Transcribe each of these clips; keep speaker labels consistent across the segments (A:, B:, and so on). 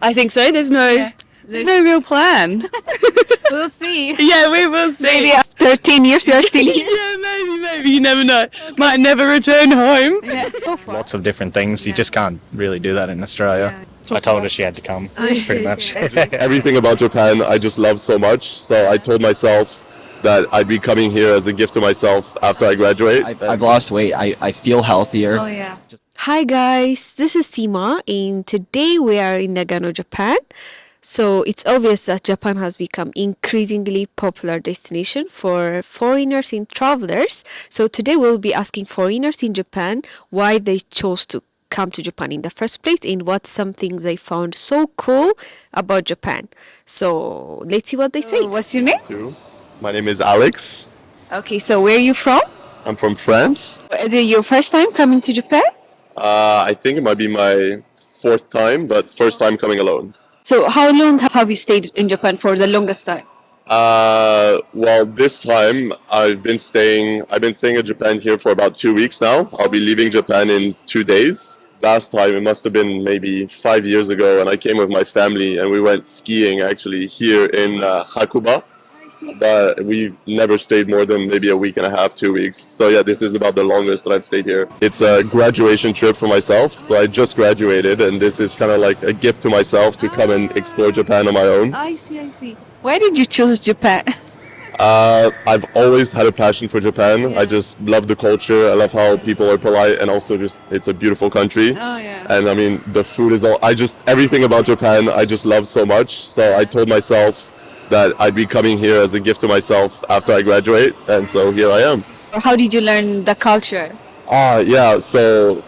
A: I think so. There's no real plan.
B: We'll see.
A: Yeah, we will see.
B: Maybe after 10 years you're still here.
A: Yeah, maybe. You never know. Might never return home.
B: Yeah. Go for it.
C: Lots of different things. You just can't really do that in Australia. I told her she had to come, pretty much.
D: Everything about Japan I just love so much. So I told myself that I'd be coming here as a gift to myself after I graduate.
E: I've lost weight. I feel healthier.
B: Oh yeah.
F: Hi guys, this is Seema and today we are in Nagano, Japan. So it's obvious that Japan has become increasingly popular destination for foreigners and travelers. So today we'll be asking foreigners in Japan why they chose to come to Japan in the first place and what some things they found so cool about Japan. So let's see what they say.
B: What's your name?
D: Too. My name is Alex.
B: Okay, so where are you from?
D: I'm from France.
B: Is it your first time coming to Japan?
D: I think it might be my fourth time, but first time coming alone.
B: So how long have you stayed in Japan for the longest time?
D: Well, this time I've been staying in Japan here for about 2 weeks now. I'll be leaving Japan in 2 days. Last time it must have been maybe 5 years ago, and I came with my family and we went skiing actually here in Hakuba. But we never stayed more than maybe a week and a half, 2 weeks. So yeah, this is about the longest that I've stayed here. It's a graduation trip for myself. So I just graduated and this is kind of like a gift to myself to come and explore Japan on my own.
B: I see. Why did you choose Japan?
D: I've always had a passion for Japan. I just love the culture. I love how people are polite and also just it's a beautiful country.
B: Oh yeah.
D: And I mean, the food is everything about Japan I just love so much. So I told myself that I'd be coming here as a gift to myself after I graduate, and so here I am.
B: How did you learn the culture?
D: Yeah, so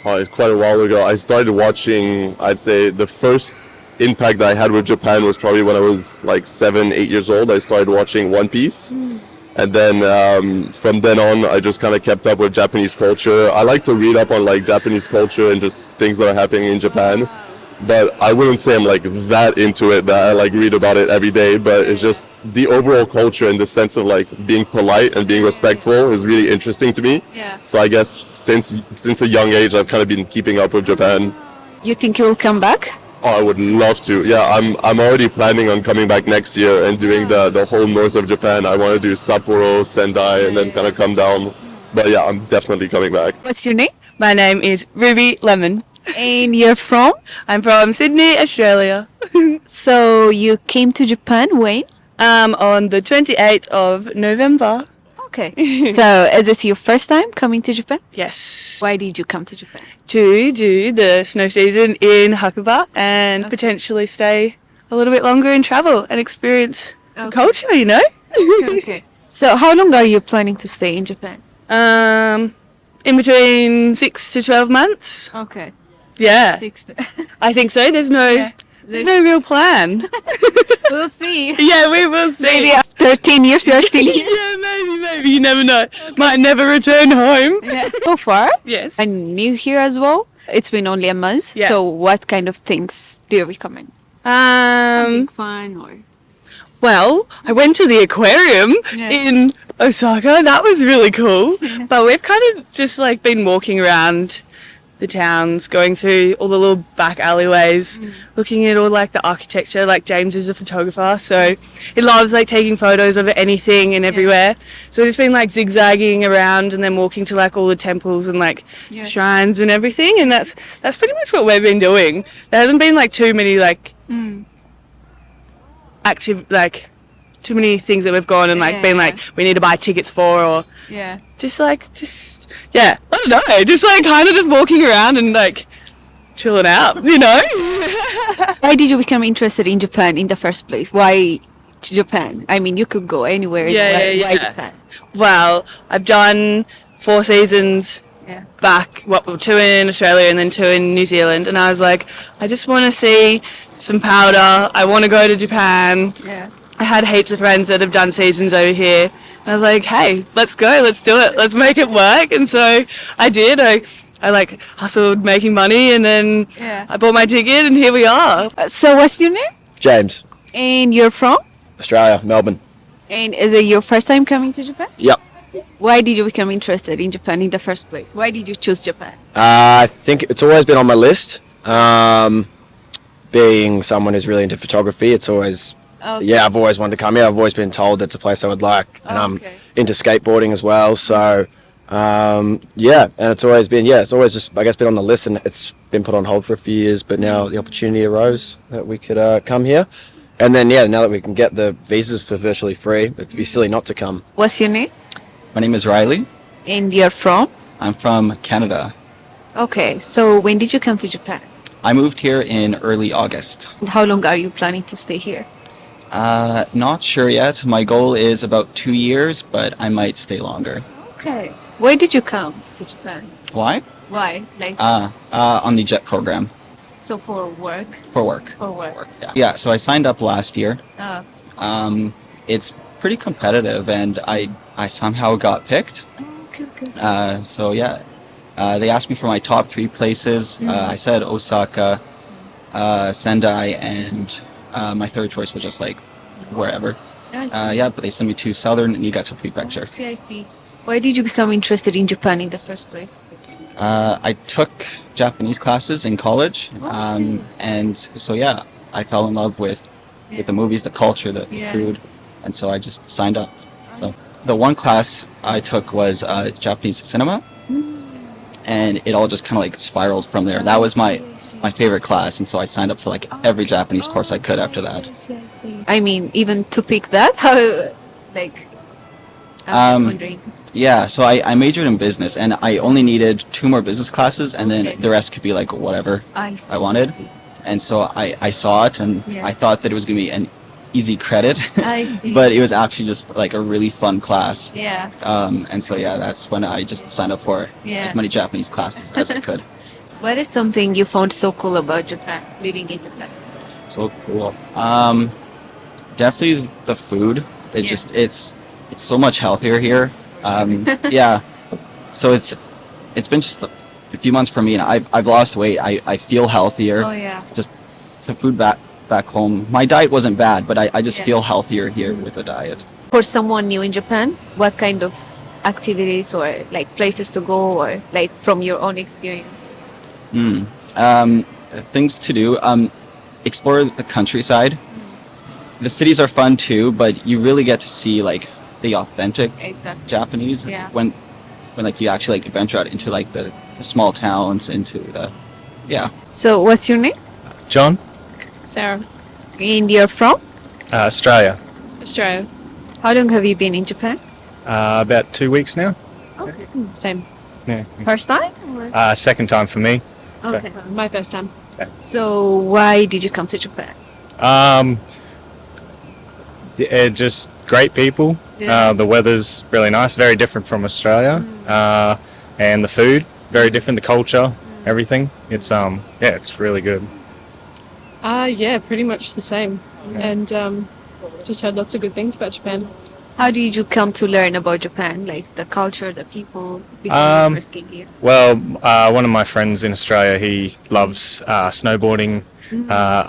D: quite a while ago, I started watching, I'd say the first impact that I had with Japan was probably when I was like 7, 8 years old. I started watching One Piece. And then from then on, I just kind of kept up with Japanese culture. I like to read up on like Japanese culture and just things that are happening in Japan. But I wouldn't say I'm like that into it that I like read about it every day, but it's just the overall culture and the sense of like being polite and being respectful is really interesting to me.
B: Yeah.
D: So I guess since a young age I've kind of been keeping up with Japan.
B: You think you will come back?
D: Oh, I would love to. Yeah, I'm already planning on coming back next year and doing the whole north of Japan. I want to do Sapporo, Sendai, and then kind of come down. But yeah, I'm definitely coming back.
B: What's your name?
A: My name is Ruby Lemon.
B: And you're from?
A: I'm from Sydney, Australia.
B: So you came to Japan when?
A: On the 28th of November.
B: Okay. So is this your first time coming to Japan?
A: Yes.
B: Why did you come to Japan?
A: To do the snow season in Hakuba and potentially stay a little bit longer and travel and experience the culture, you know?
B: Okay. So how long are you planning to stay in Japan?
A: In between 6 to 12 months.
B: Okay.
A: Yeah. I think so. There's no real plan.
B: We'll see.
A: Yeah, we will see.
B: Maybe after 10 years you're still here.
A: Yeah, maybe. You never know. Might never return home.
B: Yeah. So far,
A: Yes.
B: I'm new here as well. It's been only a month.
A: Yeah.
B: So what kind of things do you recommend? Fun or?
A: Well, I went to the aquarium in Osaka. That was really cool. But we've kind of just like been walking around the towns, going through all the little back alleyways, looking at all like the architecture. Like James is a photographer, so he loves like taking photos of anything and everywhere. So we've just been like zigzagging around and then walking to like all the temples and like shrines and everything. And that's pretty much what we've been doing. There hasn't been like too many like active like too many things that we've gone and like been like we need to buy tickets for or just I don't know, just like kind of just walking around and like chilling out, you know.
B: Why did you become interested in Japan in the first place? Why Japan? I mean, you could go anywhere. Why Japan?
A: Well, I've done 4 seasons back, 2 in Australia and then 2 in New Zealand, and I was like, I just want to see some powder. I want to go to Japan. I had heaps of friends that have done seasons over here. And I was like, hey, let's go, let's do it, let's make it work. And so I did. I like hustled making money and then I bought my ticket and here we are.
B: So what's your name?
E: James,
B: And you're from?
E: Australia, Melbourne.
B: And is it your first time coming to Japan?
E: Yep.
B: Why did you become interested in Japan in the first place? Why did you choose Japan?
E: I think it's always been on my list. being someone who's really into photography, it's always yeah, I've always wanted to come here. I've always been told that's a place I would like, and I'm into skateboarding as well. So yeah, and it's always been it's always just I guess been on the list, and it's been put on hold for a few years. But now the opportunity arose that we could come here, and then now that we can get the visas for virtually free, it'd be silly not to come.
B: What's your name?
G: My name is Riley.
B: And you're from?
G: I'm from Canada.
B: Okay, so when did you come to Japan?
G: I moved here in early August.
B: And how long are you planning to stay here?
G: Not sure yet. My goal is about 2 years, but I might stay longer.
B: Okay. Why did you come to Japan?
G: Why?
B: Why? Like,
G: On the JET program
B: so for work?
G: for work.
B: For work.
G: Yeah, so I signed up last year.
B: Oh,
G: It's pretty competitive, and I somehow got picked.
B: okay.
G: So yeah, they asked me for my top 3 places. I said Osaka, Sendai, and my third choice was just like wherever.
B: I see.
G: Yeah, but they sent me to Southern Niigata Prefecture.
B: I see. Why did you become interested in Japan in the first place?
G: I took Japanese classes in college, and so yeah, I fell in love with the movies, the culture, the food, and so I just signed up. So the one class I took was Japanese cinema, and it all just kind of like spiraled from there. That was my favorite class, and so I signed up for like every Japanese course I could after that.
B: I mean, even to pick that, how, like, I was wondering.
G: Yeah, so I majored in business, and I only needed 2 more business classes, and then the rest could be like whatever I wanted. And so I saw it, and I thought that it was going to be an easy credit,
B: I see.
G: but it was actually just like a really fun class.
B: Yeah.
G: And so yeah, that's when I just signed up for as many Japanese classes as I could.
B: What is something you found so cool about Japan, living in Japan?
G: So cool. Definitely the food. It just it's so much healthier here. Yeah. So it's been just a few months for me, and I've lost weight. I feel healthier.
B: Oh yeah.
G: Just some food back home. My diet wasn't bad, but I just feel healthier here with the diet.
B: For someone new in Japan, what kind of activities or like places to go, or like from your own experience?
G: Things to do. Explore the countryside. The cities are fun too, but you really get to see like the authentic
B: Exactly.
G: Japanese
B: Yeah.
G: when like you actually like venture out into like the small towns, into the
B: So, what's your name?
C: John,
H: Sarah,
B: And you're from?
C: Australia.
H: Australia.
B: How long have you been in Japan?
C: About 2 weeks now.
B: Okay.
H: Same.
C: Yeah.
B: First time? Or?
C: Second time for me.
B: Okay.
H: My first time.
B: So, why did you come to Japan?
C: Just great people.
B: Yeah.
C: The weather's really nice, very different from Australia. And the food, very different. The culture, everything. It's it's really good.
H: Yeah, pretty much the same. And just heard lots of good things about Japan.
B: How did you come to learn about Japan, like the culture, the people, before you first came here?
C: Well, one of my friends in Australia, he loves snowboarding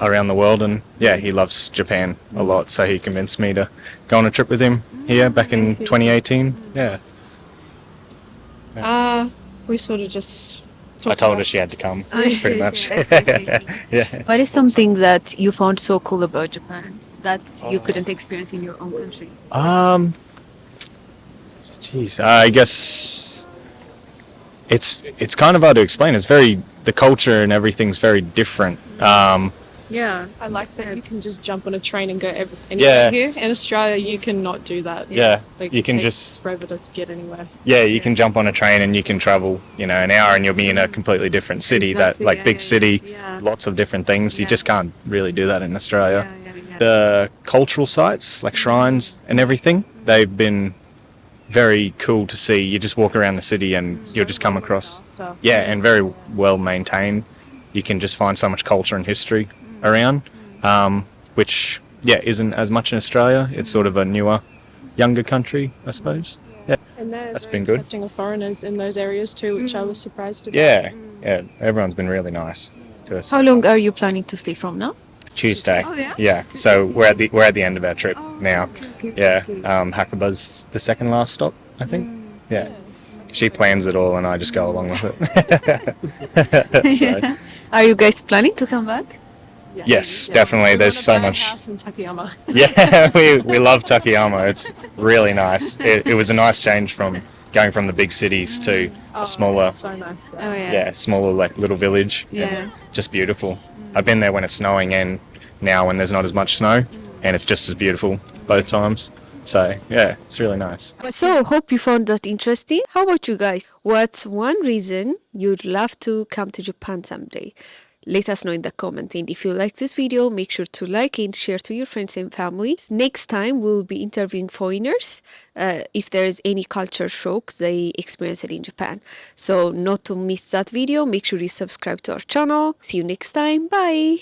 C: around the world, and he loves Japan a lot. So he convinced me to go on a trip with him here back in 2018. Yeah.
H: We sort of just
C: I told her she had to come, pretty much. Yeah.
B: What is something that you found so cool about Japan that you couldn't experience in your own country?
C: I guess it's kind of hard to explain. It's the culture and everything's very different.
H: Yeah, I like that you can just jump on a train and go anywhere here. In Australia, you cannot do that.
C: Yeah,
H: Like,
C: you can
H: it takes
C: just
H: forever to get anywhere.
C: you can jump on a train and you can travel, an hour and you'll be in a completely different city.
H: Exactly,
C: That like
H: yeah,
C: big
H: yeah,
C: city,
H: yeah.
C: lots of different things. You
H: Yeah.
C: just can't really do that in Australia.
H: Yeah.
C: The cultural sites, like shrines and everything, they've been very cool to see. You just walk around the city and you'll just come across, and very well maintained. You can just find so much culture and history around, which isn't as much in Australia. It's sort of a newer, younger country, I suppose. Yeah,
H: And they're
C: That's
H: very
C: been good.
H: accepting of foreigners in those areas too, which I was surprised about.
C: yeah. Everyone's been really nice to us.
B: How long are you planning to stay from now?
C: Tuesday.
B: Oh, yeah?
C: Yeah. So we're at the end of our trip now. Yeah. Hakuba's the second last stop, I think. Yeah. She plans it all, and I just go along with it. So,
B: Are you guys planning to come back?
C: Yes, definitely. There's so much.
H: House in Takayama.
C: Yeah, we love Takayama. It's really nice. It was a nice change from going from the big cities to a smaller,
H: It's so nice.
B: Oh
C: yeah, smaller like little village.
B: Yeah.
C: And just beautiful. I've been there when it's snowing and now when there's not as much snow, and it's just as beautiful both times. So yeah, it's really nice.
F: So, hope you found that interesting. How about you guys? What's one reason you'd love to come to Japan someday? Let us know in the comment. And if you like this video, make sure to like and share to your friends and family. Next time, we'll be interviewing foreigners if there's any culture shocks they experience in Japan. So, not to miss that video, make sure you subscribe to our channel. See you next time. Bye.